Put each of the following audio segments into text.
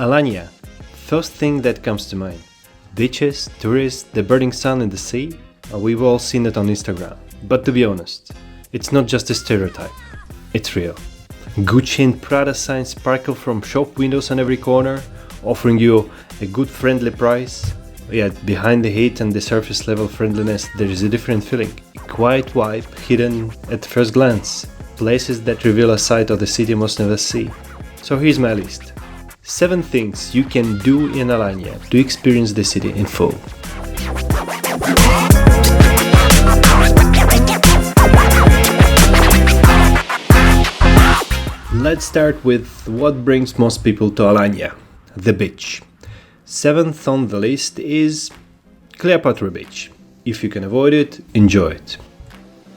Alanya. First thing that comes to mind. Beaches, tourists, the burning sun and the sea. We've all seen it on Instagram. But to be honest, it's not just a stereotype. It's real. Gucci and Prada signs sparkle from shop windows on every corner, offering you a good friendly price. Yet behind the heat and the surface level friendliness there is a different feeling. A quiet vibe hidden at first glance. Places that reveal a side of the city most never see. So here's my list. 7 things you can do in Alanya to experience the city in full. Let's start with what brings most people to Alanya, the beach. 7th on the list is Cleopatra Beach. If you can avoid it, enjoy it.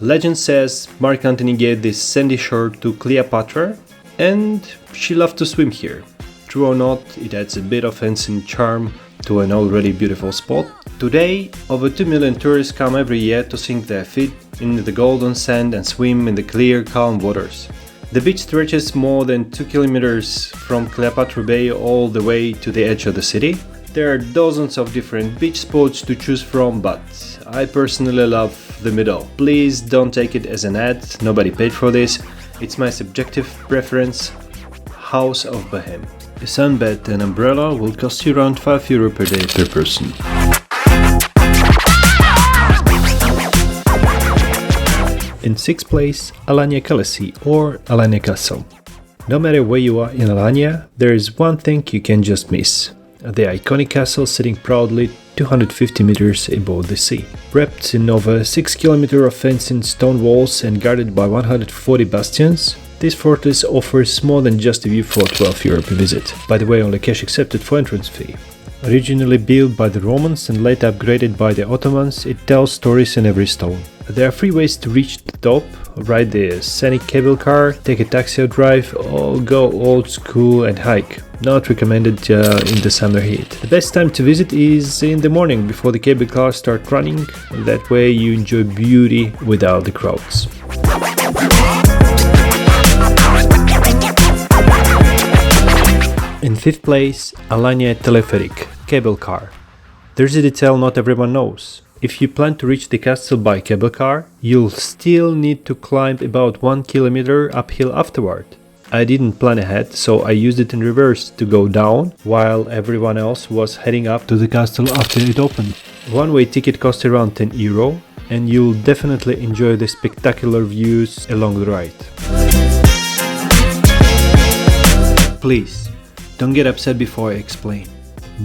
Legend says Mark Antony gave this sandy shore to Cleopatra and she loved to swim here. True or not, it adds a bit of ancient charm to an already beautiful spot. Today, over 2 million tourists come every year to sink their feet in the golden sand and swim in the clear, calm waters. The beach stretches more than 2 kilometers from Cleopatra Bay all the way to the edge of the city. There are dozens of different beach spots to choose from, but I personally love the middle. Please don't take it as an ad, nobody paid for this. It's my subjective preference. House of Bohem. A sunbed and umbrella will cost you around €5 per day per person. In 6th place, Alanya Castle or Alanya Castle. No matter where you are in Alanya, there is one thing you can just miss. The iconic castle sitting proudly 250 meters above the sea. Wrapped in over 6 km of fencing stone walls and guarded by 140 bastions, this fortress offers more than just a view for €12 per visit. By the way, only cash accepted for entrance fee. Originally built by the Romans and later upgraded by the Ottomans, it tells stories in every stone. There are 3 ways to reach the top: ride the scenic cable car, take a taxi or drive, or go old school and hike. Not recommended in the summer heat. The best time to visit is in the morning before the cable cars start running. That way you enjoy beauty without the crowds. In 5th place, Alanya Telepheric, cable car. There's a detail not everyone knows. If you plan to reach the castle by cable car, you'll still need to climb about 1 kilometer uphill afterward. I didn't plan ahead, so I used it in reverse to go down, while everyone else was heading up to the castle after it opened. One-way ticket costs around €10, and you'll definitely enjoy the spectacular views along the ride. Please, don't get upset before I explain.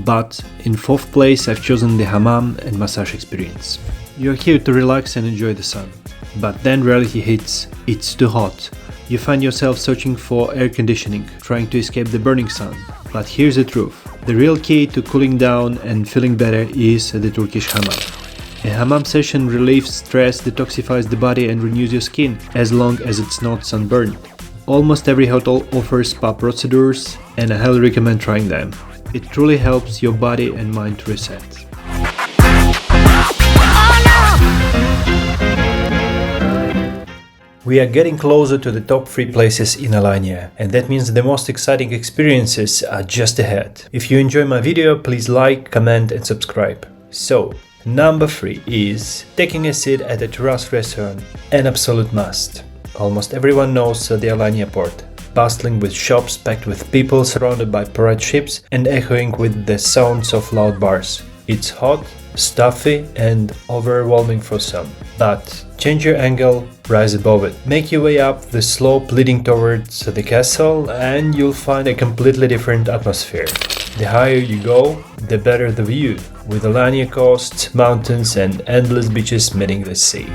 But in 4th place I've chosen the hammam and massage experience. You're here to relax and enjoy the sun. But then reality hits, it's too hot. You find yourself searching for air conditioning, trying to escape the burning sun. But here's the truth. The real key to cooling down and feeling better is the Turkish hammam. A hammam session relieves stress, detoxifies the body and renews your skin, as long as it's not sunburned. Almost every hotel offers spa procedures and I highly recommend trying them. It truly helps your body and mind to reset. We are getting closer to the top 3 places in Alanya, and that means the most exciting experiences are just ahead. If you enjoy my video, please like, comment and subscribe. So, number 3 is taking a seat at a terrace restaurant, an absolute must. Almost everyone knows the Alanya port, bustling with shops packed with people, surrounded by pirate ships and echoing with the sounds of loud bars. It's hot, stuffy and overwhelming for some. But change your angle, rise above it. Make your way up the slope leading towards the castle and you'll find a completely different atmosphere. The higher you go, the better the view, with Alanya coast, mountains and endless beaches meeting the sea.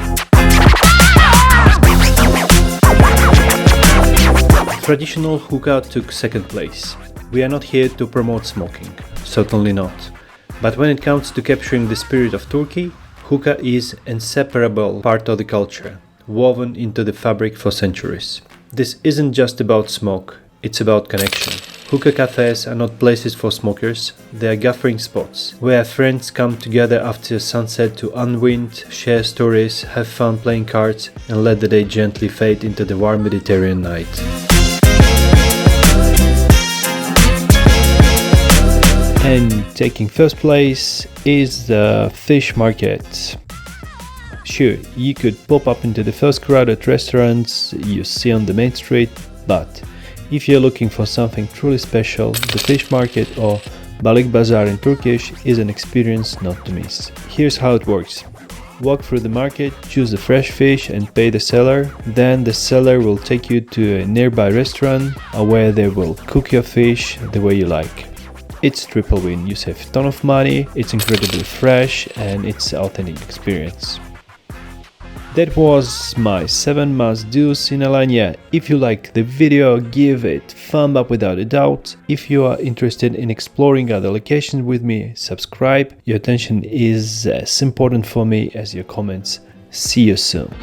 Traditional hookah took 2nd place. We are not here to promote smoking, certainly not. But when it comes to capturing the spirit of Turkey, hookah is an inseparable part of the culture, woven into the fabric for centuries. This isn't just about smoke, it's about connection. Hookah cafes are not places for smokers, they are gathering spots, where friends come together after sunset to unwind, share stories, have fun playing cards and let the day gently fade into the warm Mediterranean night. And taking first place is the fish market. Sure, you could pop up into the first crowded restaurants you see on the main street, but if you're looking for something truly special, the fish market, or bazaar in Turkish, is an experience not to miss. Here's how it works. Walk through the market, choose a fresh fish and pay the seller. Then the seller will take you to a nearby restaurant where they will cook your fish the way you like. It's triple win. You save a ton of money, it's incredibly fresh, and it's an authentic experience. That was my 7 must-dos in Alanya. If you like the video, give it thumb up without a doubt. If you are interested in exploring other locations with me, subscribe. Your attention is as important for me as your comments. See you soon.